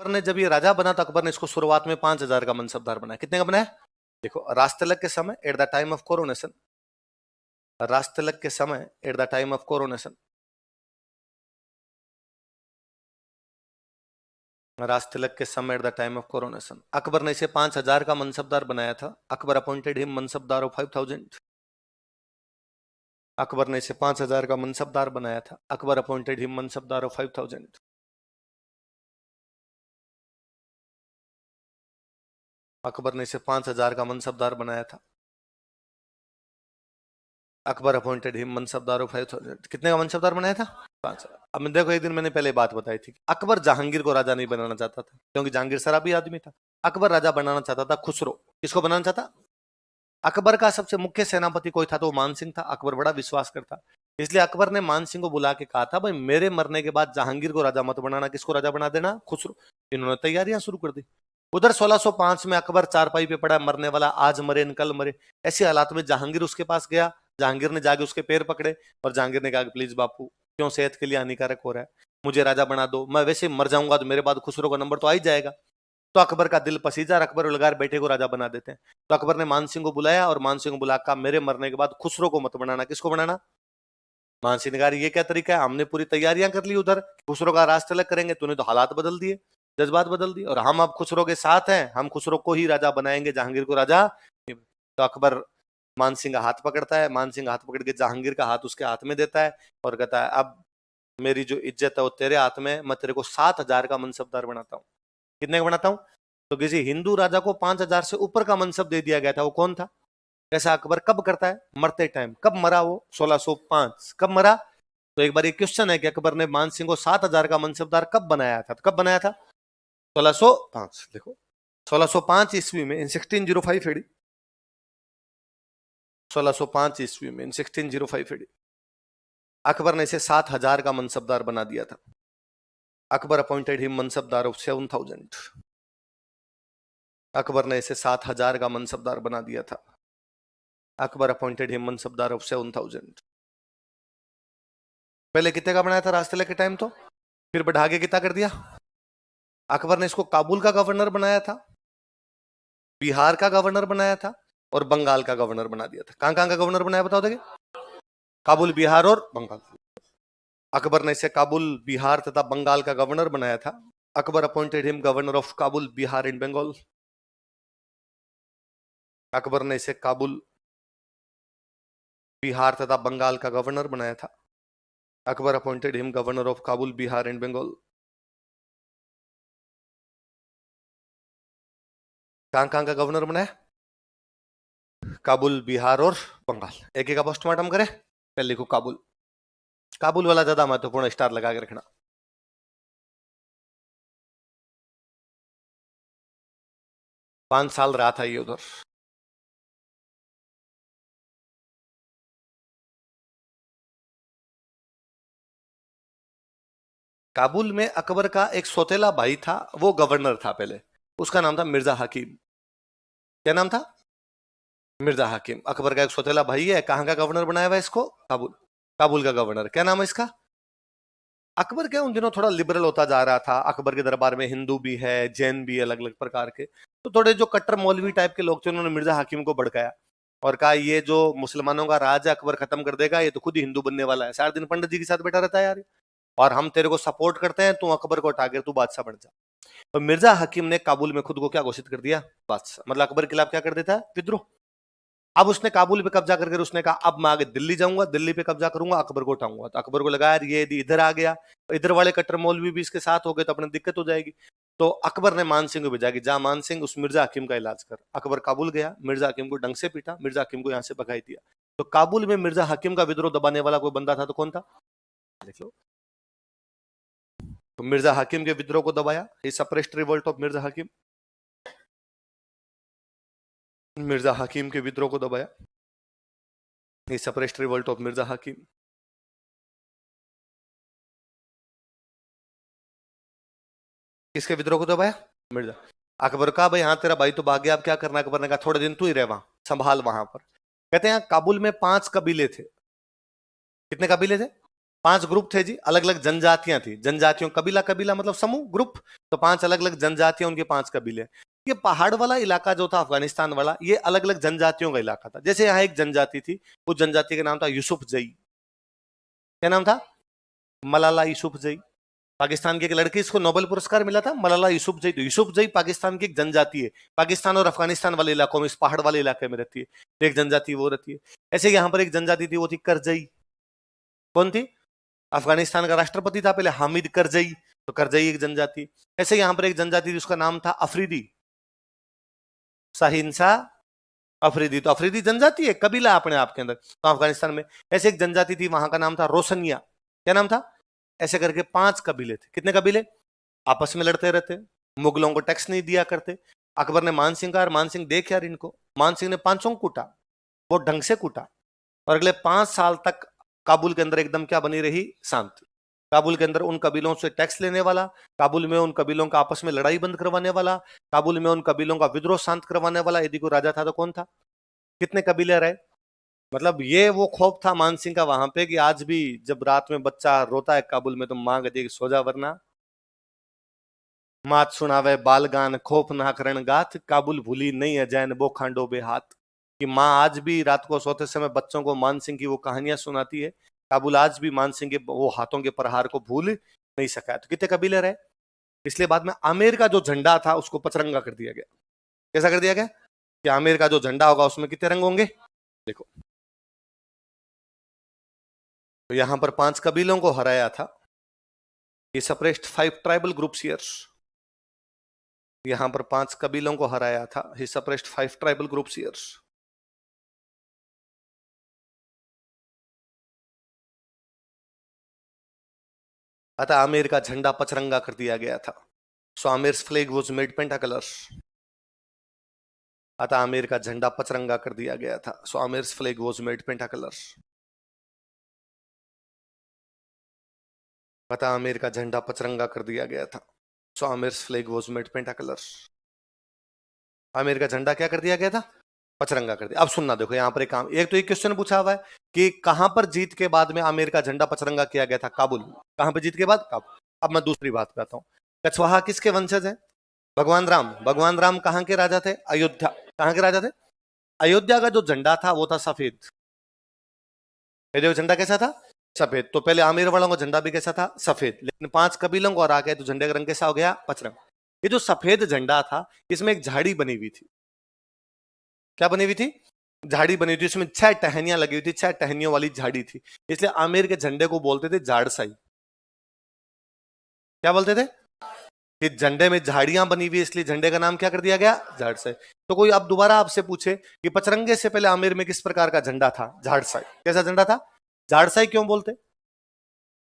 ने जब ये राजा बना तो अकबर ने इसको शुरुआत में 5,000 का मनसबदार बनाया। कितने का बनाया? देखो, राजतिलक के समय at the time of coronation, राजतिलक के समय at the time of coronation, राजतिलक के समय at the time of coronation Akbar ने इसे 5,000 का मनसबदार बनाया था। Akbar appointed him mansabdar of 5,000। Akbar ने इसे 5,000 का मनसबदार बनाया था। Akbar appointed him mansabdar of 5,000। Akbar ने इसे 5,000 का मनसबदार बनाया था। Akbar appointed him mansabdar of 5,000। कितने का मनसबदार बनाया था? 5,000। अब देखो, एक दिन मैंने पहले बात बताई थी, अकबर जहांगीर को राजा नहीं बनाना चाहता था, क्योंकि जहांगीर शराबी आदमी था। अकबर राजा बनाना चाहता था खुसरो। किसको बनाना चाहता? अकबर का सबसे मुख्य सेनापति कोई था तो वो मानसिंह था। अकबर बड़ा विश्वास करता, इसलिए अकबर ने मानसिंह को बुला के कहा था, भाई मेरे मरने के बाद जहांगीर को राजा मत बनाना, किसको राजा बना देना? खुसरो। इन्होंने तैयारियां शुरू कर दी। उधर 1605 में अकबर चारपाई पे पड़ा, मरने वाला, आज मरे न कल मरे। ऐसे हालात में जहांगीर उसके पास गया। जहांगीर ने जाके उसके पैर पकड़े और जहांगीर ने कहा, प्लीज बापू, क्यों सेहत के लिए हानिकारक हो रहा है, मुझे राजा बना दो, मैं वैसे मर जाऊंगा तो मेरे बाद खुसरो का नंबर तो आ ही जाएगा। तो अकबर का दिल पसीजा, अकबर उलगार बेटे को राजा बना देते हैं। तो अकबर ने मानसिंह को बुलाया और मानसिंह को बुला कहा, मेरे मरने के बाद खुसरो को मत बनाना। किसको बनाना? मानसिंह ने कहा, ये क्या तरीका है, हमने पूरी तैयारियां कर ली, उधर खुसरो का राज तिलक करेंगे, तूने तो हालात बदल दिए, जज्बात बदल दिए, और हम अब खुसरो के साथ हैं, हम खुसरो को ही राजा बनाएंगे, जहांगीर को राजा। तो अकबर मानसिंह का हाथ पकड़ता है, मानसिंह का हाथ पकड़ के जहांगीर का हाथ उसके हाथ में देता है और कहता है, अब मेरी जो इज्जत है वो तेरे हाथ में, मैं तेरे को 7,000 का मनसबदार बनाता हूँ। कितने का बनाता हूँ? तो किसी हिंदू राजा को 5,000 से ऊपर का मनसब दे दिया गया था। वो कौन था? ऐसा अकबर कब करता है? मरते टाइम। कब मरा वो? 1605। कब मरा? तो एक बार ये क्वेश्चन है कि अकबर ने मानसिंह को 7,000 का मनसबदार कब बनाया था? तो कब बनाया था? 1605। देखो, 1605 ईस्वी में, इन 1605 एडी, 1605 ईस्वी में, इन 1605 एडी अकबर ने इसे 7,000 का मनसबदार बना दिया था। Akbar appointed him mansabdar of 7,000। Akbar ने इसे 7,000 का मनसबदार बना दिया था। Akbar appointed him mansabdar of 7,000। पहले कितने का बनाया था राजतिलक के टाइम? तो फिर बढ़ा के कितना कर दिया? अकबर ने इसको काबुल का गवर्नर बनाया था, बिहार का गवर्नर बनाया था और बंगाल का गवर्नर बना दिया था। कहां का गवर्नर बनाया बताओ देखिए? काबुल, बिहार और बंगाल। अकबर ने इसे काबुल, बिहार तथा बंगाल का गवर्नर बनाया था। Akbar appointed him governor of Kabul, Bihar and Bengal. Akbar ने इसे काबुल, बिहार तथा बंगाल का गवर्नर बनाया था। Akbar appointed him governor of Kabul, Bihar and Bengal. कहां का गवर्नर बनाया? काबुल, बिहार और बंगाल। एक एक का पोस्टमार्टम करें। पहले लिखो काबुल। काबुल वाला ज्यादा महत्वपूर्ण, स्टार लगा के रखना। 5 साल रहा था ये उधर। काबुल में अकबर का एक सौतेला भाई था, वो गवर्नर था पहले। उसका नाम था मिर्जा हकीम। क्या नाम था? मिर्जा हकीम। अकबर का एक सौतेला भाई है, कहां का गवर्नर बनाया हुआ है इसको? काबुल। काबुल का गवर्नर। क्या नाम है इसका? अकबर क्या उन दिनों थोड़ा लिबरल होता जा रहा था। अकबर के दरबार में हिंदू भी है, जैन भी है, अलग अलग प्रकार के। तो थोड़े जो कट्टर मौलवी टाइप के लोग थे, उन्होंने मिर्जा हकीम को भड़काया और कहा, ये जो मुसलमानों का राज है अकबर खत्म कर देगा, ये तो खुद ही हिंदू बनने वाला है, सारा दिन पंडित जी के साथ बैठा रहता है यार, और हम तेरे को सपोर्ट करते हैं, तू अकबर को हटा कर तू बादशाह बन जा। तो मिर्जा हकीम ने काबुल में खुद को क्या घोषित कर दिया? बादशाह। मतलब अकबर के खिलाफ क्या कर देता है? विद्रोह। अब उसने काबुल पे कब्जा करके उसने कहा, अब मैं आगे दिल्ली जाऊंगा, दिल्ली पे कब्जा करूंगा, अकबर को उठाऊंगा। तो अकबर को लगा, यार ये यदि इधर आ गया, इधर वाले कट्टर मौलवी भी इसके साथ हो गए तो अपने दिक्कत हो जाएगी। तो अकबर ने मानसिंह को भेजा कि जा मानसिंह, उस मिर्जा हकीम का इलाज कर। अकबर काबुल गया, मिर्जा हकीम को डंग से पीटा, मिर्जा हकीम को यहां से भगाई दिया। तो काबुल में मिर्जा हकीम का विद्रोह दबाने वाला कोई बंदा था, तो कौन था? देख लो। तो मिर्जा हकीम के विद्रोह को दबाया, ही सप्रेस्ड रिवोल्ट ऑफ मिर्जा हकीम। मिर्जा हकीम के विद्रोह को दबाया, ही सप्रेस्ड रिवोल्ट ऑफ मिर्जा हकीम। किसके विद्रोह को दबाया? मिर्जा। अकबर का, भाई हाँ तेरा भाई तो भाग गया, अब क्या करना? अकबर ने कहा, थोड़े दिन तू ही रह वहां, संभाल वहां पर। कहते हैं काबुल में 5 कबीले थे। कितने कबीले थे? 5 ग्रुप थे जी, अलग अलग जनजातियां थी, जनजातियों, कबीला, कबीला मतलब समूह, ग्रुप, तो 5 अलग अलग जनजातियां, उनके 5 कबीले। ये पहाड़ वाला इलाका जो था अफगानिस्तान वाला, ये अलग अलग जनजातियों का इलाका था। जैसे यहाँ एक जनजाति थी, उस जनजाति का नाम था यूसुफजई। क्या नाम था? मलाला यूसुफजई। पाकिस्तान की एक लड़की, इसको नोबेल पुरस्कार मिला था, मलाला यूसुफजई। तो यूसुफजई पाकिस्तान की एक जनजाति है, पाकिस्तान और अफगानिस्तान वाले इलाकों में, इस पहाड़ वाले इलाके में रहती है, तो एक जनजाति वो रहती है। ऐसे यहाँ पर एक जनजाति थी, वो थी करजई। कौन थी? अफगानिस्तान का राष्ट्रपति था पहले हामिद करजई, तो करजई एक जनजाति। ऐसे यहाँ पर एक जनजाति थी, उसका नाम था अफरीदी, साहिंसा अफरीदी। तो अफरीदी जनजाति है, कबीला अपने आप के अंदर, तो अफगानिस्तान में। ऐसे एक जनजाति थी, वहां का नाम था रोशनिया। क्या नाम था? ऐसे करके 5 कबीले थे। कितने कबीले? आपस में लड़ते रहते, मुगलों को टैक्स नहीं दिया करते। अकबर ने मानसिंह का, मानसिंह देख यार इनको, मानसिंह ने 5 को कूटा, वो ढंग से कूटा, और अगले 5 साल तक काबुल के अंदर एकदम क्या बनी रही? शांति। काबुल के अंदर उन कबीलों से टैक्स लेने वाला, काबुल में उन कबीलों का आपस में लड़ाई बंद करवाने वाला, काबुल में उन कबीलों का विद्रोह शांत करवाने वाला यदि कोई राजा था तो कौन था? कितने कबीले रहे? मतलब ये वो खौफ था मानसिंह का वहां पे कि आज भी जब रात में बच्चा रोता है काबुल में, तो मां कहती है कि सो जा, वरना मात सुनावे बालगान खोफ ना करण गाथ, काबुल भूली नहीं है जैन वो खांडो बे हाथ। कि माँ आज भी रात को सोते समय बच्चों को मानसिंह की वो कहानियां सुनाती है। काबुल आज भी मानसिंह के वो हाथों के प्रहार को भूल नहीं सका है। तो कितने कबीले रहे? इसलिए बाद में आमेर का जो झंडा था उसको पचरंगा कर दिया गया। कैसा कर दिया गया? कि आमेर का जो झंडा होगा उसमें कितने रंग होंगे? देखो, तो यहां पर 5 कबीलों को हराया था। ये सप्रेस्ड 5 ट्राइबल ग्रुप्स हियर। यहां पर 5 कबीलों को हराया था। ही सप्रेस्ड 5 ट्राइबल ग्रुप्स हियर। अतः आमेर का झंडा पचरंगा कर दिया गया था। सो आमेर्स फ्लैग वाज मेड पेंटाकलर। अतः आमेर का झंडा पचरंगा कर दिया गया था। सो आमेर्स फ्लैग वाज मेड पेंटाकलर। अतः आमेर का झंडा पचरंगा कर दिया गया था। सो आमेर्स फ्लैग वाज मेड पेंटाकलर। आमेर का झंडा क्या कर दिया गया था? पचरंगा कर दिया। अब सुनना, देखो यहां पर एक काम, एक तो एक क्वेश्चन पूछा हुआ है कि कहां पर जीत के बाद में आमेर का झंडा पचरंगा किया गया था? काबुल। कहां पर जीत के बाद? काबुल। अब मैं दूसरी बात पे आता हूं। कछवाहा किसके वंशज है? भगवान राम। भगवान राम कहां के राजा थे? अयोध्या। कहां के राजा थे? अयोध्या का जो झंडा था वो था सफेद। पहले वो झंडा कैसा था? सफेद। तो पहले आमेर वालों का झंडा भी कैसा था? सफेद। लेकिन 5 कबीलों को हरा के तो झंडे का रंग कैसा हो गया? पचरंग। ये जो सफेद झंडा था, इसमें एक झाड़ी बनी हुई थी। क्या बनी हुई थी? झाड़ी बनी थी, उसमें 6 टहनियां लगी हुई थी, 6 टहनियों वाली झाड़ी थी। इसलिए आमेर के झंडे को बोलते थे झाड़साई। क्या बोलते थे? कि झंडे में झाड़ियां बनी हुई, इसलिए झंडे का नाम क्या कर दिया गया? झाड़साई। तो कोई अब दोबारा आपसे पूछे कि पचरंगे से पहले आमेर में किस प्रकार का झंडा था? झाड़साई। कैसा झंडा था? झाड़साई। क्यों बोलते?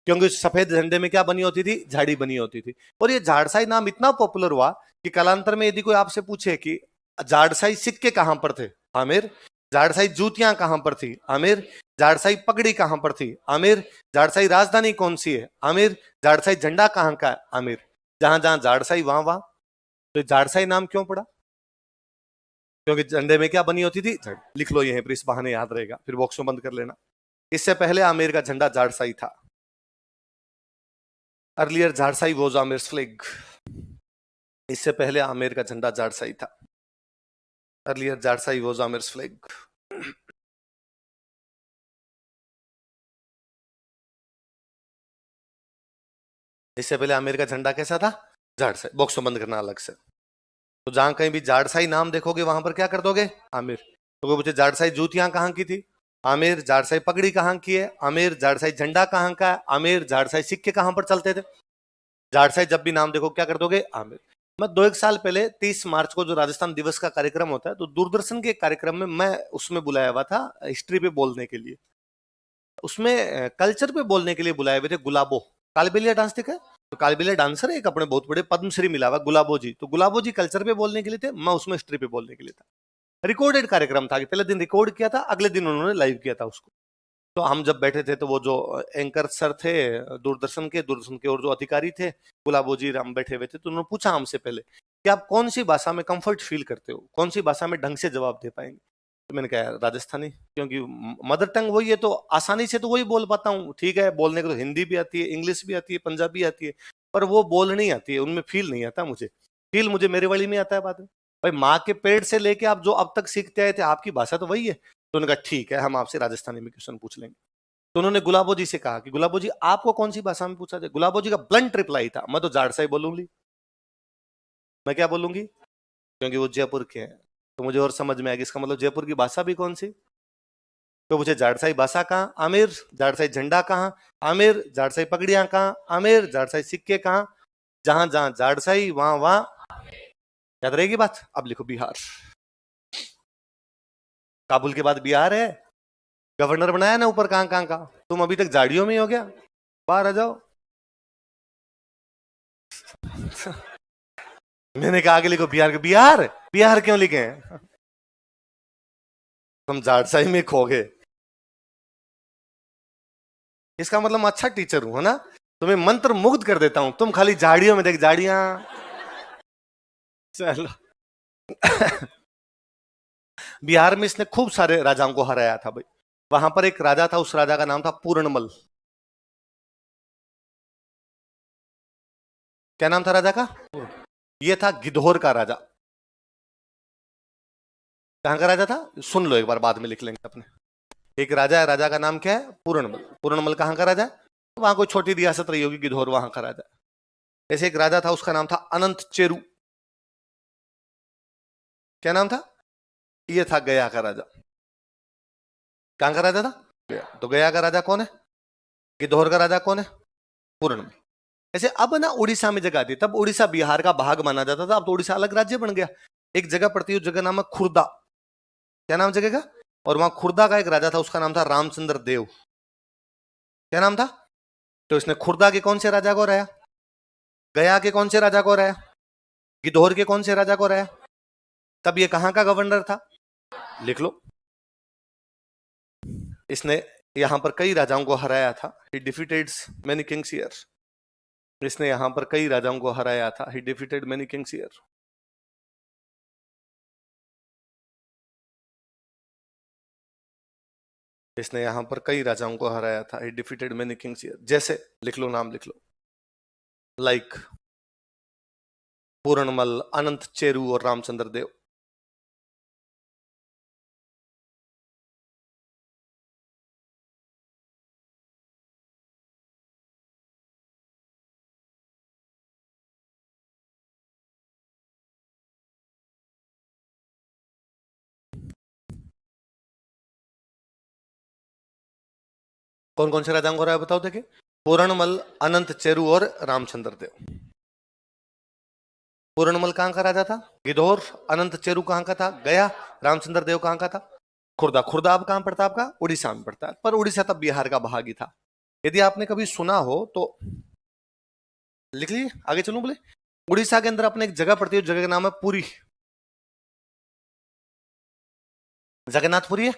क्योंकि सफेद झंडे में क्या बनी होती थी? झाड़ी बनी होती थी। और ये झाड़साई नाम इतना पॉपुलर हुआ कि कालांतर में यदि कोई आपसे पूछे कि झाड़साई सिक्के कहां पर थे? आमेर। झाड़साई जूतियां कहां पर थी? आमेर। झाड़साई पगड़ी कहां पर थी? आमेर। झाड़साई राजधानी कौन सी है? आमेर। झाड़साई झंडा कहां का है? आमेर। जहां जहां झाड़साई वहां वहां। तो झाड़साई नाम क्यों पड़ा? क्योंकि झंडे में क्या बनी होती थी? झाड़ी। लिख लो यहीं पर, इस बहाने याद रहेगा, फिर बॉक्स में बंद कर लेना। इससे पहले आमेर का झंडा झाड़साई था। Earlier Jhadshahi was Amer's flag. इससे पहले आमेर का झंडा झाड़साई था। Earlier Jhadshahi was Amer's flag. इससे पहले आमेर का झंडा कैसा था? झाड़साई। बॉक्स में बंद करना अलग से। तो जहां कहीं भी झाड़साई नाम देखोगे वहां पर क्या कर दोगे? आमेर। तो कोई पूछे झाड़साई जूतियां कहां की थी? आमेर। झाड़साई पगड़ी कहां की है? आमेर। झाड़साई झंडा कहां का है? आमेर। झाड़साई सिक्के कहां पर चलते थे? झाड़साई जब भी नाम देखो क्या कर दोगे? आमेर। मैं 2-1 साल पहले 30 मार्च को जो राजस्थान दिवस का कार्यक्रम होता है, तो दूरदर्शन के कार्यक्रम में मैं उसमें बुलाया हुआ था हिस्ट्री पे बोलने के लिए। उसमें कल्चर पे बोलने के लिए बुलाए हुए थे गुलाबो। कालबेलिया डांस देखा है? तो कालबेलिया डांसर है एक अपने बहुत बड़े, पद्मश्री मिला हुआ, गुलाबो जी। तो गुलाबो जी कल्चर पे बोलने के लिए थे, मैं उसमें हिस्ट्री पे बोलने के लिए था। रिकॉर्डेड कार्यक्रम था कि पहले दिन रिकॉर्ड किया था, अगले दिन उन्होंने लाइव किया था उसको। तो हम जब बैठे थे तो वो जो एंकर सर थे दूरदर्शन के और जो अधिकारी थे, गुलाबो जी राम बैठे हुए थे, तो उन्होंने पूछा हमसे पहले कि आप कौन सी भाषा में कंफर्ट फील करते हो, कौन सी भाषा में ढंग से जवाब दे पाएंगे। तो मैंने कहा राजस्थानी, क्योंकि मदर टंग वही है तो आसानी से तो वही बोल पाता हूँ। ठीक है, बोलने को तो हिंदी भी आती है, इंग्लिश भी आती है, पंजाबी आती है, पर वो बोलनी आती है, उनमें फील नहीं आता मुझे। फील मुझे मेरे वाली में आता है बाद में। भाई माँ के पेट से लेके आप जो अब तक सीखते आए थे, आपकी भाषा तो वही है। तो उन्होंने कहा ठीक है, हम आपसे राजस्थानी में क्वेश्चन पूछ लेंगे। तो उन्होंने गुलाबो जी से कहा कि गुलाबो जी आपको कौन सी भाषा में पूछा जाए। गुलाबो जी का ब्लंट रिप्लाई था, मैं तो जाड़सा ही बोलूंगी। मैं क्या बोलूंगी, क्योंकि वो जयपुर के हैं। तो मुझे और समझ में आएगी इसका मतलब जयपुर की भाषा भी कौन सी। तो मुझे जाड़साई भाषा कहाँ आमिर, जाड़साई झंडा कहाँ आमिर, जाड़साई पगड़ियां कहाँ आमिर, जाड़साई सिक्के कहाँ, जहां जहां जाड़साई वहां वहां। याद रहेगी बात। अब लिखो बिहार, काबुल के बाद बिहार है। गवर्नर बनाया ना ऊपर कहां कहां का, तुम अभी तक झाड़ियों में ही हो गया, बाहर आ जाओ। मैंने कहा आगे लिखो बिहार के, बिहार बिहार क्यों लिखे हैं, तुम जाड़साई में खो गए। इसका मतलब मैं अच्छा टीचर हूं, है ना, तुम्हें मंत्र मुग्ध कर देता हूं, तुम खाली झाड़ियों में देख झाड़ियां। चलो। बिहार में इसने खूब सारे राजाओं को हराया था भाई। वहां पर एक राजा था, उस राजा का नाम था पूर्णमल। क्या नाम था राजा का, ये था गिद्धौर का राजा। कहां का राजा था, सुन लो एक बार, बाद में लिख लेंगे अपने। एक राजा है, राजा का नाम क्या है, पूर्णमल। पूर्णमल कहां का राजा है, वहां कोई छोटी रियासत रही होगी गिद्धौर, वहां का राजा। ऐसे एक राजा था, उसका नाम था अनंत चेरू। क्या नाम था, ये था गया का राजा। कहां का राजा था, गया। तो गया का राजा कौन है, गिद्धौर का राजा कौन है, पूर्णमल। ऐसे अब ना उड़ीसा में जगह थी, तब उड़ीसा बिहार का भाग माना जाता था, अब तो उड़ीसा अलग राज्य बन गया। एक जगह पड़ती है, उस जगह नाम है खुर्दा। क्या नाम जगह का, और वहां खुर्दा का एक राजा था, उसका नाम था रामचंद्र देव। क्या नाम था। तो इसने खुर्दा के कौन से राजा को हराया, गया के कौन से राजा को हराया, गिद्धौर के कौन से राजा को हराया। तब ये कहां का गवर्नर था, लिख लो। इसने यहां पर कई राजाओं को हराया था। ही डिफीटेड मेनी किंग्स हियर। इसने यहां पर कई राजाओं को हराया था। ही डिफीटेड मेनी किंग्स हियर। इसने यहां पर कई राजाओं को हराया था। ही डिफीटेड मेनी किंग्स हियर। जैसे लिख लो, नाम लिख लो, लाइक पूर्णमल, अनंत चेरू और रामचंद्र देव। कौन कौन से राजाओं को हराया बताओ देखे, पूर्णमल, अनंत चेरू और रामचंद्र देव। पूर्णमल कहां का राजा था, गिद्धौर। अनंत चेरू कहां का था, गया। रामचंद्र देव कहां का था, खुर्दा। खुर्दा अब कहां पड़ता है आपका, उड़ीसा में पड़ता है, पर उड़ीसा तब बिहार का भाग ही था। यदि आपने कभी सुना हो तो लिख लीजिए, आगे चलूं बोले। उड़ीसा के अंदर अपने एक जगह पड़ती है, जगह का नाम है पुरी। जगन्नाथपुरी है।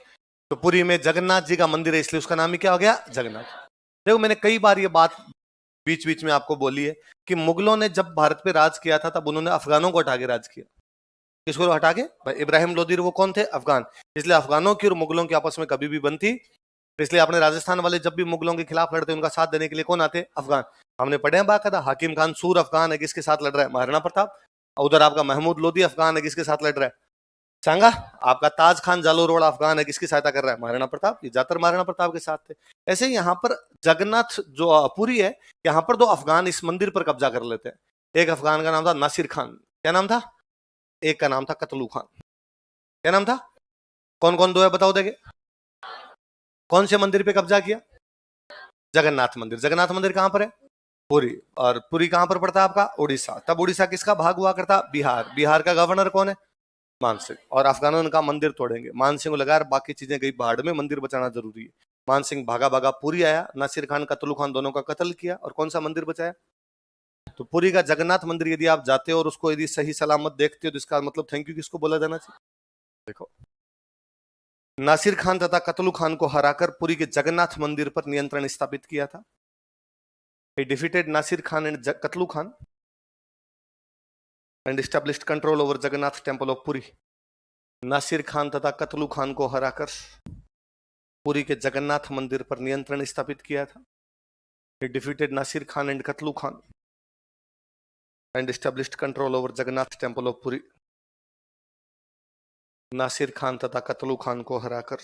तो पुरी में जगन्नाथ जी का मंदिर है, इसलिए उसका नाम ही क्या हो गया, जगन्नाथ। देखो मैंने कई बार ये बात बीच बीच में आपको बोली है कि मुगलों ने जब भारत पे राज किया था, तब उन्होंने अफगानों को हटा के राज किया। किसको हटा के, भाई इब्राहिम लोदी वो कौन थे, अफगान। इसलिए अफगानों की और मुगलों की आपस में कभी भी बनती। इसलिए अपने राजस्थान वाले जब भी मुगलों के खिलाफ लड़ते, उनका साथ देने के लिए कौन आते, अफगान। हमने पढ़े हैं बाकायदा, हाकिम खान सूर अफगान है, किसके साथ लड़ रहा है, महाराणा प्रताप। उधर आपका महमूद लोदी अफगान है, किसके साथ लड़ रहा है, सांगा। आपका ताज खान जालोरोड अफगान है, किसकी सहायता कर रहा है, महाराणा प्रताप। ये ज्यादातर महाराणा प्रताप के साथ थे। ऐसे ही यहाँ पर जगन्नाथ जो पुरी है, यहाँ पर दो अफगान इस मंदिर पर कब्जा कर लेते हैं। एक अफगान का नाम था नासिर खान। क्या नाम था, एक का नाम था कतलू खान। क्या नाम था, कौन कौन दो है बताओ देखे। कौन से मंदिर पे कब्जा किया, जगन्नाथ मंदिर। जगन्नाथ मंदिर कहां पर है, पुरी। और पुरी कहां पर पड़ता है आपका, उड़ीसा। तब उड़ीसा किसका भाग हुआ करता, बिहार। बिहार का गवर्नर कौन है, मानसिंह। और अफगानों ने कहा मंदिर तोड़ेंगे, मानसिंह को लगा बाकी चीजें गई भाड़ में, मंदिर बचाना जरूरी है। मानसिंह भागा भागा पुरी आया, नासिर खान कतलू खान दोनों का कत्ल किया, और कौन सा मंदिर बचाया, तो पुरी का जगन्नाथ मंदिर। यदि आप जाते हो और उसको यदि सही सलामत देखते हो, तो इसका मतलब थैंक यू किसको बोला जाना चाहिए, देखो। नासिर खान तथा कतलू खान को हराकर पुरी के जगन्नाथ मंदिर पर नियंत्रण स्थापित किया था। He defeated Nasir Khan and Katlu Khan and established control over Jagannath temple of Puri. Nasir Khan तथा कतलू खान को हराकर पुरी के जगन्नाथ मंदिर पर नियंत्रण स्थापित किया था। He defeated Nasir Khan and Katlu Khan and established control over Jagannath Temple of Puri. Nasir Khan तथा कतलू खान को हराकर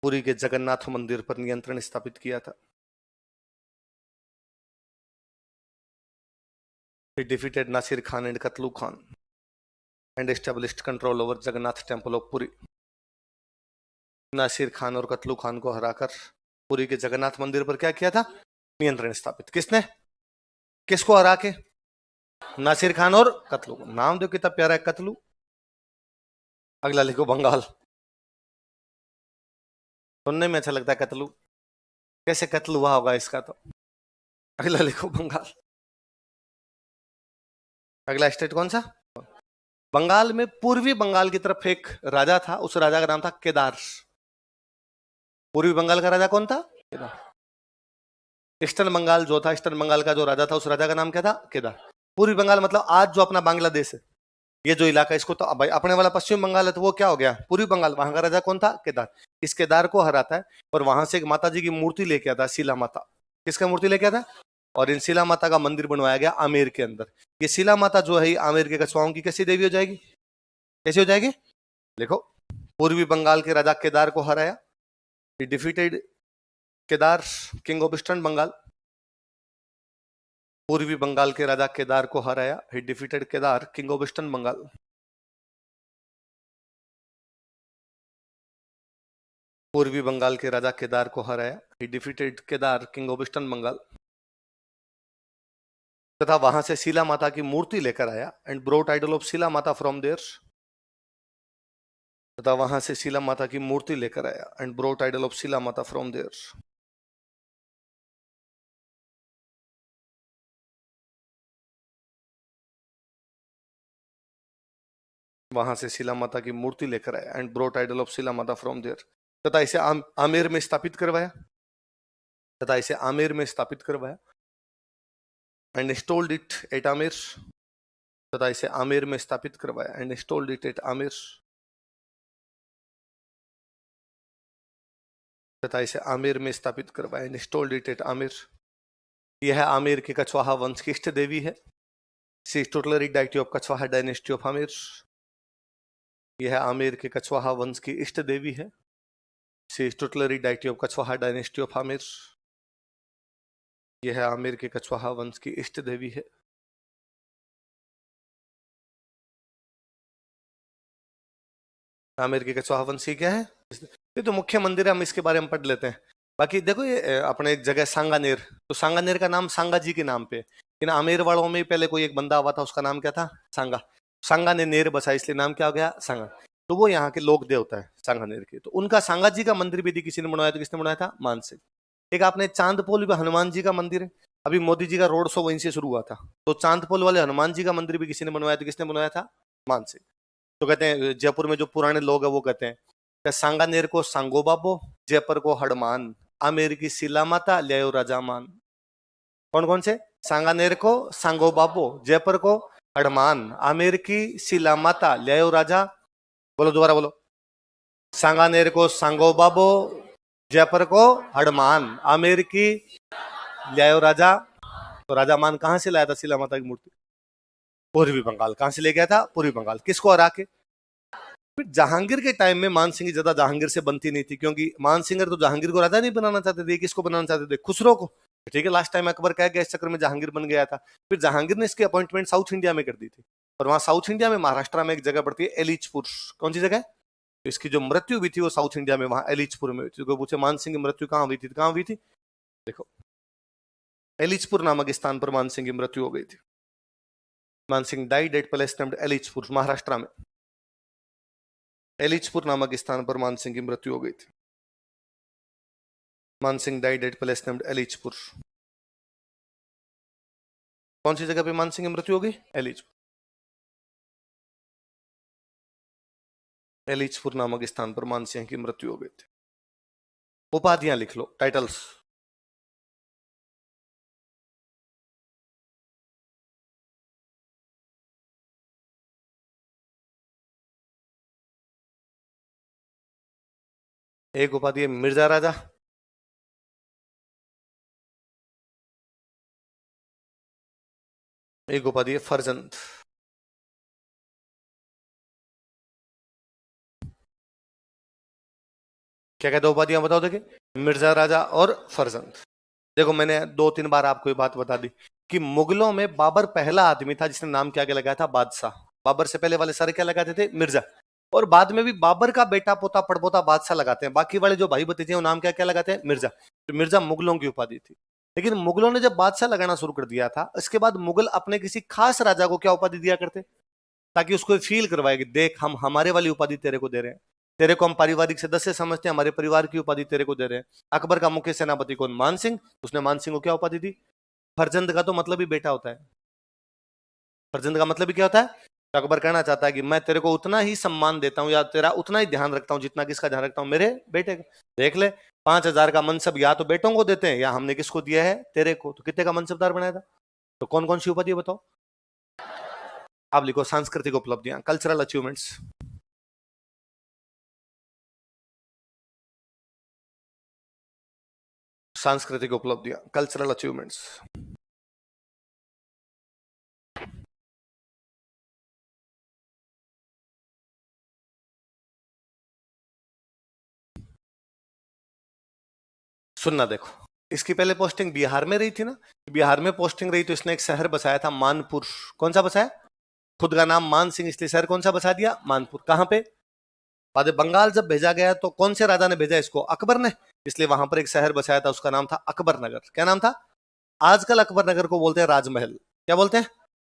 पुरी के जगन्नाथ मंदिर पर नियंत्रण स्थापित किया था। He defeated Nasir Khan and Katlu Khan and established control over Jagannath Temple of Puri. Nasir Khan और कतलू खान को हराकर पुरी के जगन्नाथ मंदिर पर क्या किया था? नियंत्रण स्थापित। किसने? किसको हरा के? नासिर खान और कतलू। नाम जो कितना प्यारा है, कतलू। अगला लिखो बंगाल। सुनने में अच्छा लगता है कतलू, कैसे कत्ल हुआ होगा इसका तो। अगला लिखो बंगाल। अगला स्टेट कौन सा? बंगाल में पूर्वी बंगाल की तरफ एक राजा था, उस राजा का नाम था केदार। पूर्वी बंगाल का राजा कौन था? केदार। ईस्टर्न बंगाल जो था, ईस्टर्न बंगाल का जो राजा था, उस राजा का नाम क्या था? केदार। पूर्वी बंगाल मतलब आज जो अपना बांग्लादेश है, ये जो इलाका, इसको तो भाई अपने वाला पश्चिम बंगाल है, तो वो क्या हो गया? पूर्वी बंगाल। वहां का राजा कौन था? केदार। इस केदार को हराता है और वहां से एक माता जी की मूर्ति लेके आता, शिला माता। किसका मूर्ति लेके आता? और इन शिला माता का मंदिर बनवाया गया आमेर के अंदर। ये शिला माता जो है आमेर के कछुआओं की कैसी देवी हो जाएगी? कैसी हो जाएगी? देखो, पूर्वी बंगाल के राजा केदार को हराया। Defeated Kedar, king of eastern Bengal. पूर्वी बंगाल के राजा केदार को हराया। He defeated Kedar, king of eastern Bengal. पूर्वी बंगाल के राजा केदार को हराया। He defeated Kedar, king of eastern Bengal. तथा वहां से शिला माता की मूर्ति लेकर आया and brought idol of Shila Mata from there. तथा वहां से शिला माता की मूर्ति लेकर आया and brought idol of Shila Mata from there. वहां से शिला माता की मूर्ति लेकर आया and brought idol of Shila Mata from there. तथा इसे आमेर में स्थापित करवाया। तथा इसे आमेर में स्थापित करवाया and installed it at Amer. तथा इसे आमेर में स्थापित करवाया and installed it at Amer. तथा इसे आमेर में स्थापित करवाया and installed it at Amer. यह आमेर के कछवाहा वंश की इष्ट देवी है। She is tutelary deity of Kachhwaha dynasty of Amer. यह आमेर के कछवाहा वंश की इष्ट देवी है। She is tutelary deity of Kachhwaha dynasty of Amer. यह आमेर के कछवाहा वंश की इष्ट देवी है। आमेर के कछवाहा वंश की क्या है? ये तो मुख्य मंदिर है, हम इसके बारे में पढ़ लेते हैं। बाकी देखो, ये अपने एक जगह सांगानेर, तो सांगानेर का नाम सांगा जी के नाम पे। इन आमेर वालों में पहले कोई एक बंदा हुआ था, उसका नाम क्या था? सांगा। सांगा ने नेर बसा, इसलिए नाम क्या हो गया? सांगा। तो वो यहाँ के लोक देवता है सांगानेर के। तो उनका सांगा जी का मंदिर भी यदि किसी ने बनवाया तो किसने बनवाया था? मानसिंह। एक आपने चांदपोल में हनुमान जी का मंदिर है, अभी मोदी जी का रोड शो वहीं से शुरू हुआ था। तो चांदपोल वाले हनुमान जी का मंदिर भी किसी ने बनवाया तो किसने बनवाया था? मानसिंह। तो कहते हैं जयपुर में जो पुराने लोग हैं वो कहते हैं कि सांगानेर को सांगो बाबो, जयपुर को हड़मान, आमेर की शिला माता लियो राजा मान। कौन कौन से? सांगानेर को सांगो बाबो, जयपुर को हड़मान, आमेर की शिला माता लियो राजा। बोलो दोबारा बोलो। सांगानेर को सांगो बाबो, जयपुर को हड़मान, आमेर की लियो राजा। तो राजा मान कहां से लाया था शिला माता की मूर्ति? पूर्वी बंगाल। कहां से ले गया था? पूर्वी बंगाल। किसको हरा के? फिर जहांगीर के टाइम में मान सिंह ज्यादा जहांगीर से बनती नहीं थी, क्योंकि मान सिंह तो जहांगीर को राजा नहीं बनाना चाहते थे। किसको बनाना चाहते थे? खुसरो को। ठीक है, लास्ट टाइम अकबर क्या गया, इस चक्कर में जहांगीर बन गया था। फिर जहांगीर ने इसकी अपॉइंटमेंट साउथ इंडिया में कर दी थी। और वहां साउथ इंडिया में महाराष्ट्र में एक जगह पड़ती है एलिचपुर। कौन सी जगह? तो इसकी जो मृत्यु हुई थी वो साउथ इंडिया में, वहां एलिचपुर में हुई थी। तो पूछे मान सिंह की मृत्यु कहाँ हुई थी? कहाँ हुई थी? देखो, एलिचपुर नामक स्थान पर मान सिंह की मृत्यु हो गई थी। Man Singh died at place named Ellichpur, Maharashtra में। एलिचपुर नामक स्थान पर मान सिंह की मृत्यु हो गई थी। Man Singh died at place named Ellichpur. कौन सी जगह पे मान सिंह की मृत्यु हो गई? एलिचपुर। एलिचपुर नामक स्थान पर मान सिंह की मृत्यु हो गई थी। उपाधियां लिख लो, टाइटल्स। एक उपाधि है मिर्जा राजा, एक उपाधि है फरजंद। क्या क्या दो उपाधियां बताओ, देखिए मिर्जा राजा और फरजंद। देखो मैंने दो तीन बार आपको ये बात बता दी कि मुगलों में बाबर पहला आदमी था जिसने नाम क्या क्या लगाया था, बादशाह। बाबर से पहले वाले सारे क्या लगाते थे, मिर्जा। और बाद में भी बाबर का बेटा पोता पड़पोता बादशाह लगाते हैं, बाकी वाले जो भाई भतीजे हैं वो नाम क्या क्या लगाते हैं, मिर्जा। तो मिर्जा मुगलों की उपाधि थी। लेकिन मुगलों ने जब बादशाह लगाना शुरू कर दिया था, इसके बाद मुगल अपने किसी खास राजा को क्या उपाधि दिया करते, ताकि उसको फील करवाए कि देख हम हमारे वाली उपाधि तेरे को दे रहे हैं, तेरे को हम पारिवारिक सदस्य समझते हैं, हमारे परिवार की उपाधि तेरे को दे रहे हैं। अकबर का मुख्य सेनापति कौन, मान सिंह, उसने मान सिंह को क्या उपाधि दी, फरजंद का तो मतलब ही बेटा होता है। फरजंद का मतलब ही क्या होता है, तो अकबर कहना चाहता है कि मैं तेरे को उतना ही सम्मान देता हूं या तेरा उतना ही ध्यान रखता हूं जितना किसका ध्यान रखता हूं, मेरे बेटे का। देख ले, 5,000 का मनसब या तो बेटों को देते हैं या हमने किसको दिया है, तेरे को। तो कितने का मनसबदार बनाया था, तो कौन कौन सी उपाधि बताओ। आप लिखो सांस्कृतिक उपलब्धियां, कल्चरल अचीवमेंट्स। सांस्कृतिक उपलब्धियां, कल्चरल अचीवमेंट्स। सुनना देखो, इसकी पहले पोस्टिंग बिहार में रही थी ना, बिहार में पोस्टिंग रही तो इसने एक शहर बसाया था मानपुर। कौन सा बसाया, खुद का नाम मान सिंह इसलिए शहर कौन सा बसा दिया, मानपुर। कहां पे, बाद में बंगाल जब भेजा गया तो कौन से राजा ने भेजा इसको, अकबर ने। इसलिए वहां पर एक शहर बसाया था, उसका नाम था अकबर नगर। क्या नाम था, आजकल अकबर नगर को बोलते हैं राजमहल। क्या बोलते हैं,